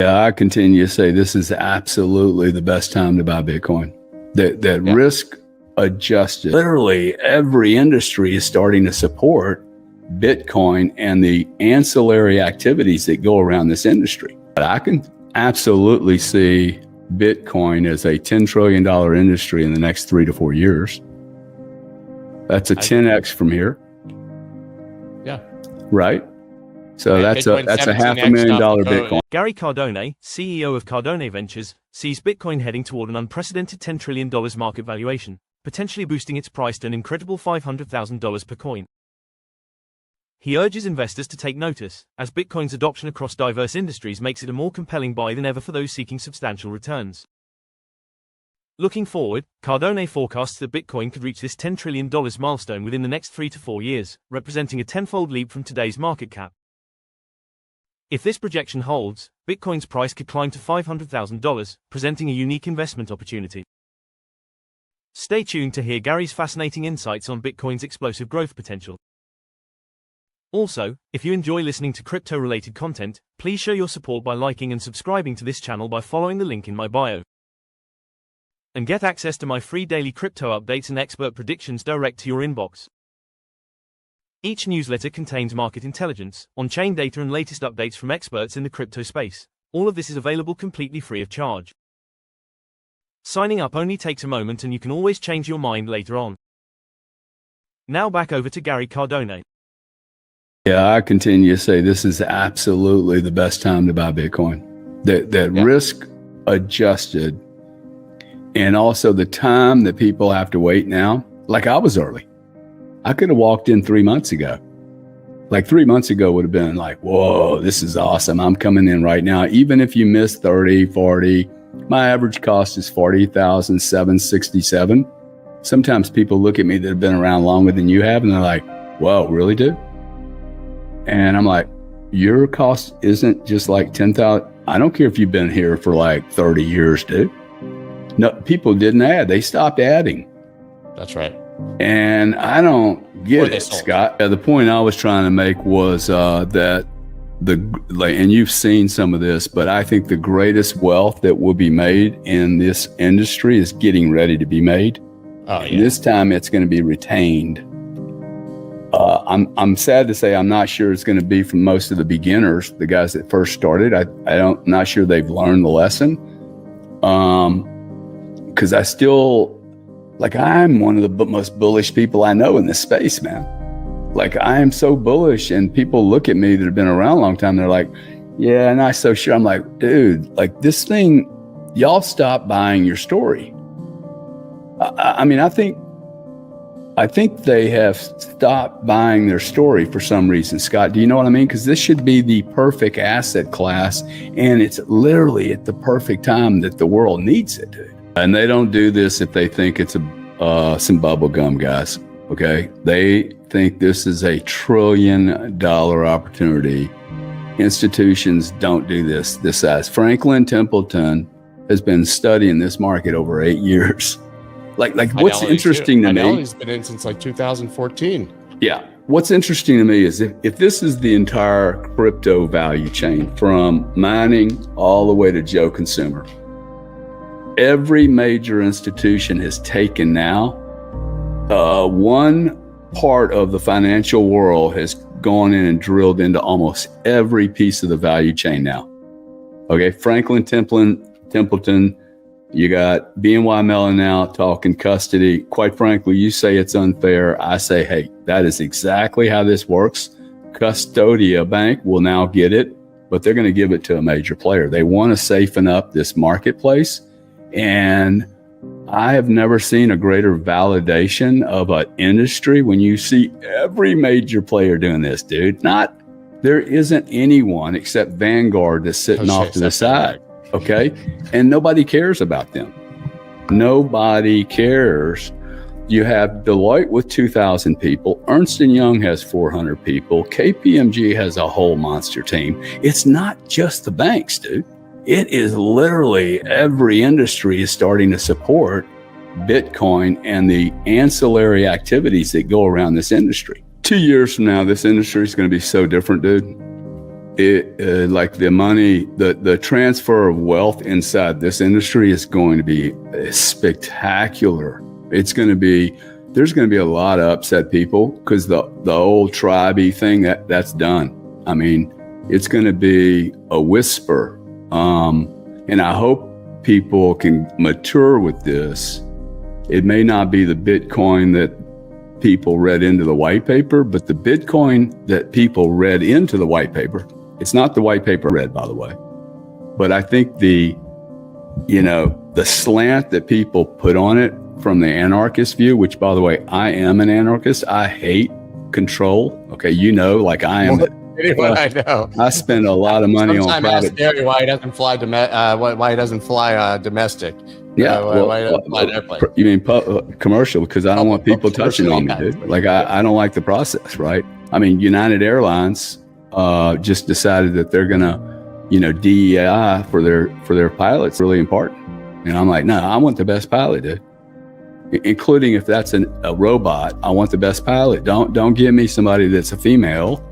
Yeah, I continue to say this is absolutely the best time to buy Bitcoin. That risk adjusted. Literally every industry is starting to support Bitcoin and the ancillary activities that go around this industry. But I can absolutely see Bitcoin as a $10 trillion industry in the next 3 to 4 years. That's a 10x from here. Yeah. Right? So that's a $500,000 Bitcoin. Gary Cardone, CEO of Cardone Ventures, sees Bitcoin heading toward an unprecedented $10 trillion market valuation, potentially boosting its price to an incredible $500,000 per coin. He urges investors to take notice, as Bitcoin's adoption across diverse industries makes it a more compelling buy than ever for those seeking substantial returns. Looking forward, Cardone forecasts that Bitcoin could reach this $10 trillion milestone within the next 3 to 4 years, representing a tenfold leap from today's market cap. If this projection holds, Bitcoin's price could climb to $500,000, presenting a unique investment opportunity. Stay tuned to hear Gary's fascinating insights on Bitcoin's explosive growth potential. Also, if you enjoy listening to crypto-related content, please show your support by liking and subscribing to this channel by following the link in my bio. And get access to my free daily crypto updates and expert predictions direct to your inbox. Each newsletter contains market intelligence, on-chain data and latest updates from experts in the crypto space. All of this is available completely free of charge. Signing up only takes a moment and you can always change your mind later on. Now back over to Gary Cardone. Yeah, I continue to say this is absolutely the best time to buy Bitcoin. Risk adjusted, and also the time that people have to wait now. Like I was early. I could have walked in 3 months ago. Like 3 months ago would have been like, whoa, this is awesome. I'm coming in right now. Even if you miss 30, 40, my average cost is $40,767. Sometimes people look at me that have been around longer than you have, and they're like, whoa, really, dude? And I'm like, your cost isn't just like 10,000. I don't care if you've been here for like 30 years, dude. No, people didn't add. They stopped adding. That's right. And I don't get it, Scott. The point I was trying to make was that and you've seen some of this, but I think the greatest wealth that will be made in this industry is getting ready to be made. And this time it's going to be retained. I'm sad to say I'm not sure it's going to be from most of the beginners, the guys that first started. I'm not sure they've learned the lesson. Because I still, like, I'm one of the most bullish people I know in this space, man. Like, I am so bullish, and people look at me that have been around a long time. They're like, yeah, not so sure. I'm like, dude, like this thing, y'all stop buying your story. I mean, I think they have stopped buying their story for some reason, Scott. Do you know what I mean? Because this should be the perfect asset class, and it's literally at the perfect time that the world needs it, dude. And they don't do this if they think it's some bubble gum, guys. Okay, they think this is a $1 trillion opportunity. Institutions don't do this size. Franklin Templeton has been studying this market over 8 years. Like what's interesting to me? He's been in since like 2014. Yeah. What's interesting to me is if this is the entire crypto value chain from mining all the way to Joe Consumer, every major institution has taken now, one part of the financial world has gone in and drilled into almost every piece of the value chain now. Okay, Franklin Templeton, you got BNY Mellon now talking custody. Quite frankly, you say it's unfair. I say, hey, that is exactly how this works. Custodia Bank will now get it, but they're going to give it to a major player. They want to safeten up this marketplace. And I have never seen a greater validation of an industry when you see every major player doing this, dude. There isn't anyone except Vanguard that's sitting off to the side. Okay. And nobody cares about them. Nobody cares. You have Deloitte with 2,000 people. Ernst & Young has 400 people. KPMG has a whole monster team. It's not just the banks, dude. It is literally every industry is starting to support Bitcoin and the ancillary activities that go around this industry. 2 years from now, this industry is going to be so different, dude. like the money, the transfer of wealth inside this industry is going to be spectacular. There's going to be a lot of upset people because the old tribey thing that's done. I mean, it's going to be a whisper. And I hope people can mature with this. It may not be the Bitcoin that people read into the white paper, but the Bitcoin that people read into the white paper, it's not the white paper read, by the way. But I think the slant that people put on it from the anarchist view, which, by the way, I am an anarchist. I hate control. Okay, like I am. I know. I spend a lot of money on private. Ask Gary why he doesn't fly domestic. Yeah, why he doesn't fly airplane. You mean commercial? Because I don't want people touching on me, dude. Like I don't like the process, right? I mean, United Airlines just decided that they're gonna, DEI for their pilots really important, and I'm like, no, I want the best pilot, dude. Including if that's a robot, I want the best pilot. Don't give me somebody that's a female,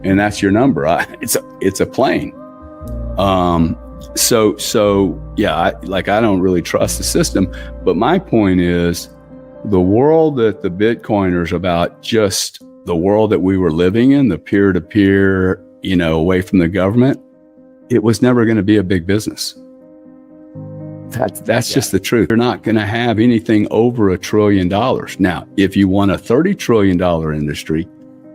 and that's your number. It's a plane. So yeah, I don't really trust the system. But my point is, the world that the Bitcoiners about just the world that we were living in, the peer-to-peer, away from the government, it was never going to be a big business. That's just the truth. You're not going to have anything over $1 trillion. Now, if you want a $30 trillion industry,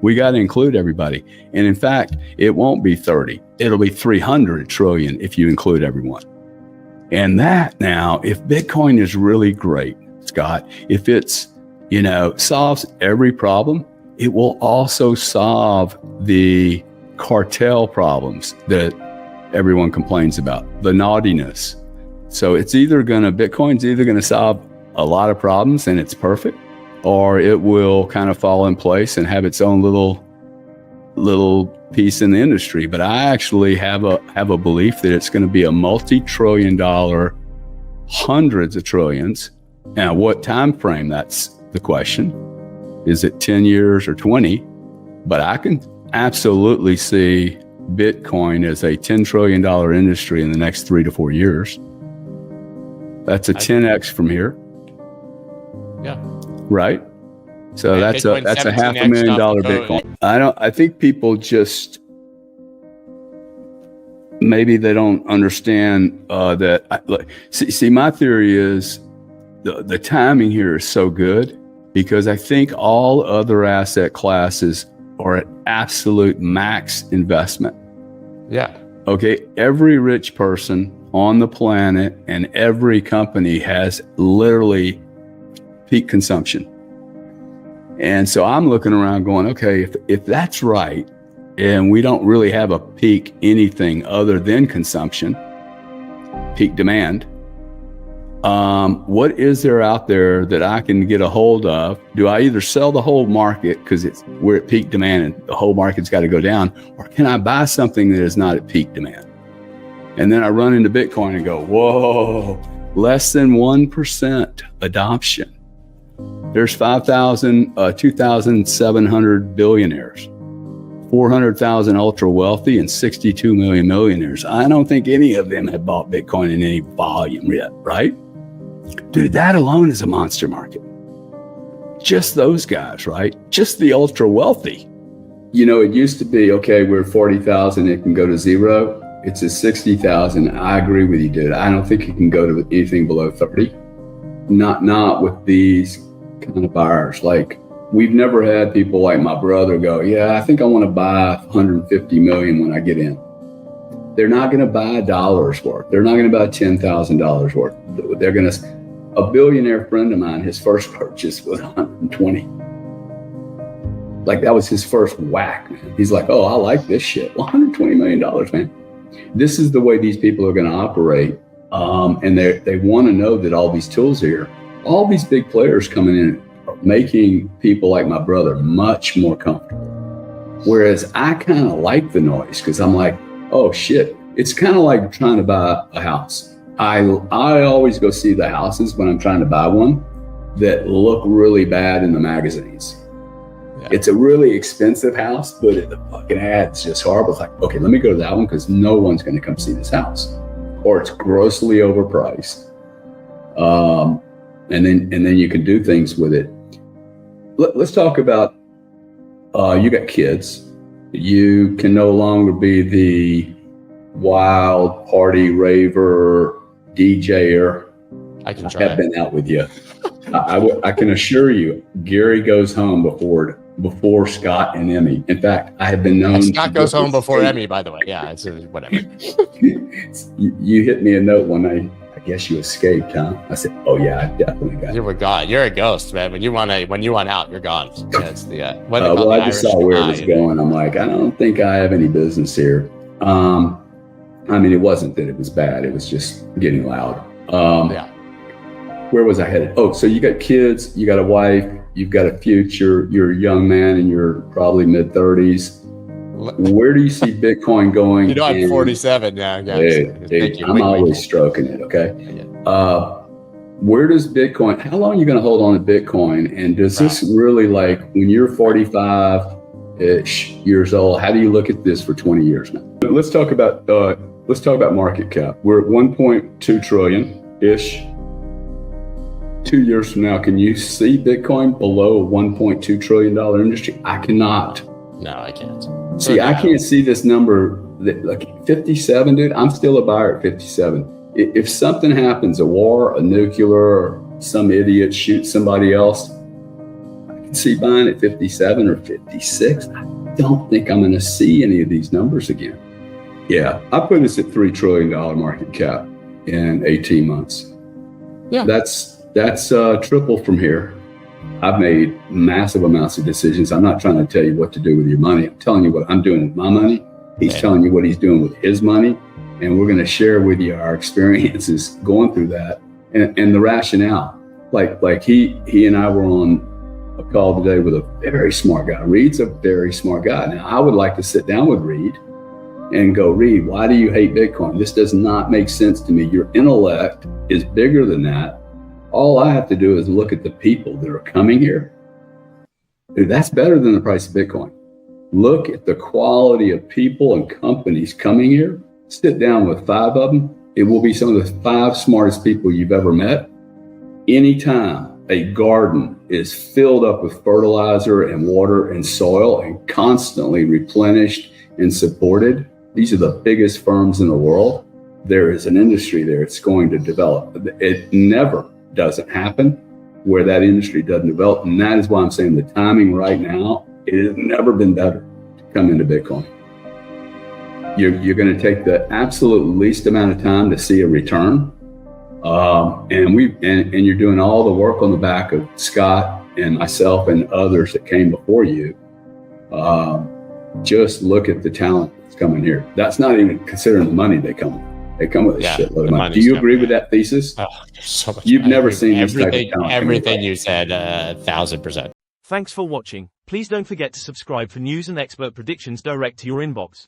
we got to include everybody. And in fact, it won't be 30. It'll be 300 trillion if you include everyone. And that now, if Bitcoin is really great, Scott, if it's, solves every problem, it will also solve the cartel problems that everyone complains about, the naughtiness. So Bitcoin's either going to solve a lot of problems and it's perfect, or it will kind of fall in place and have its own little piece in the industry. But I actually have a belief that it's going to be a multi-trillion dollar, hundreds of trillions. Now, what time frame? That's the question. Is it 10 years or 20? But I can absolutely see Bitcoin as a $10 trillion industry in the next 3 to 4 years. That's a 10x from here. Yeah. Right. So that's a $500,000 Bitcoin. I think people just, maybe they don't understand that. See, my theory is the timing here is so good because I think all other asset classes are at absolute max investment. Yeah. Okay. Every rich person on the planet and every company has literally peak consumption. And so I'm looking around going, okay, if that's right, and we don't really have a peak anything other than consumption, peak demand, what is there out there that I can get a hold of? Do I either sell the whole market because we're at peak demand and the whole market's got to go down, or can I buy something that is not at peak demand? And then I run into Bitcoin and go, whoa, less than 1% adoption. There's 2,700 billionaires, 400,000 ultra wealthy, and 62 million millionaires. I don't think any of them have bought Bitcoin in any volume yet, right? Dude, that alone is a monster market. Just those guys, right? Just the ultra wealthy. It used to be, okay, we're 40,000, it can go to zero. It's at 60,000. I agree with you, dude. I don't think it can go to anything below 30. Not with these kind of buyers. Like, we've never had people like my brother go, yeah, I think I want to buy 150 million when I get in. They're not going to buy $1 worth. They're not going to buy $10,000 worth. They're going to, a billionaire friend of mine, his first purchase was 120. Like, that was his first whack, man. He's like, oh, I like this shit. Well, $120 million, man. This is the way these people are going to operate. And they want to know that all these tools are here. All these big players coming in are making people like my brother much more comfortable. Whereas I kind of like the noise because I'm like, oh shit. It's kind of like trying to buy a house. I always go see the houses when I'm trying to buy one that look really bad in the magazines. It's a really expensive house, but the fucking ad's just horrible. It's like, okay, let me go to that one because no one's going to come see this house, or it's grossly overpriced. And then you can do things with it. Let's talk about, you got kids. You can no longer be the wild party raver, DJer. I can try. I've been out with you. I can assure you, Gary goes home before Scott and Emmy. In fact, I have been known. Scott goes home before Emmy, by the way. Yeah, it's whatever. You hit me a note one night. I guess you escaped, huh? I said, "Oh yeah, I definitely got." You were gone. You're a ghost, man. When you want out, you're gone. That's the well, I just saw where it was going. I'm like, I don't think I have any business here. I mean, it wasn't that it was bad. It was just getting loud. Yeah. Where was I headed? Oh, so you got kids, you got a wife, you've got a future, you're a young man and you're probably mid-30s. Where do you see Bitcoin going? You know, I'm 47 now, guys. Dude, I'm always stroking it, okay? Where does Bitcoin, how long are you going to hold on to Bitcoin? And does this really, like, when you're 45-ish years old, how do you look at this for 20 years now? Let's talk about market cap. We're at 1.2 trillion-ish. 2 years from now, can you see Bitcoin below a $1.2 trillion industry? I cannot. No, I can't. See, I can't see this number, like 57, dude. I'm still a buyer at 57. If something happens, a war, a nuclear, or some idiot shoots somebody else, I can see buying at 57 or 56. I don't think I'm going to see any of these numbers again. Yeah, I put this at $3 trillion market cap in 18 months. Yeah, That's triple from here. I've made massive amounts of decisions. I'm not trying to tell you what to do with your money. I'm telling you what I'm doing with my money. He's telling you what he's doing with his money. And we're going to share with you our experiences going through that and the rationale. Like he and I were on a call today with a very smart guy. Reed's a very smart guy. Now, I would like to sit down with Reed and go, Reed, why do you hate Bitcoin? This does not make sense to me. Your intellect is bigger than that. All I have to do is look at the people that are coming here. Dude, that's better than the price of Bitcoin. Look at the quality of people and companies coming here. Sit down with 5 of them. It will be some of the 5 smartest people you've ever met. Anytime a garden is filled up with fertilizer and water and soil and constantly replenished and supported, these are the biggest firms in the world. There is an industry there. It's going to develop. It never doesn't happen where that industry doesn't develop. And that is why I'm saying the timing right now, it has never been better to come into Bitcoin. You're going to take the absolute least amount of time to see a return. And you're doing all the work on the back of Scott and myself and others that came before you. Just look at the talent that's coming here. That's not even considering the money they come with. They come with a shitload of money. Do you agree with that thesis? Oh, so much. You've never seen this type of talent. Everything you said, 1,000%. Thanks for watching. Please don't forget to subscribe for news and expert predictions direct to your inbox.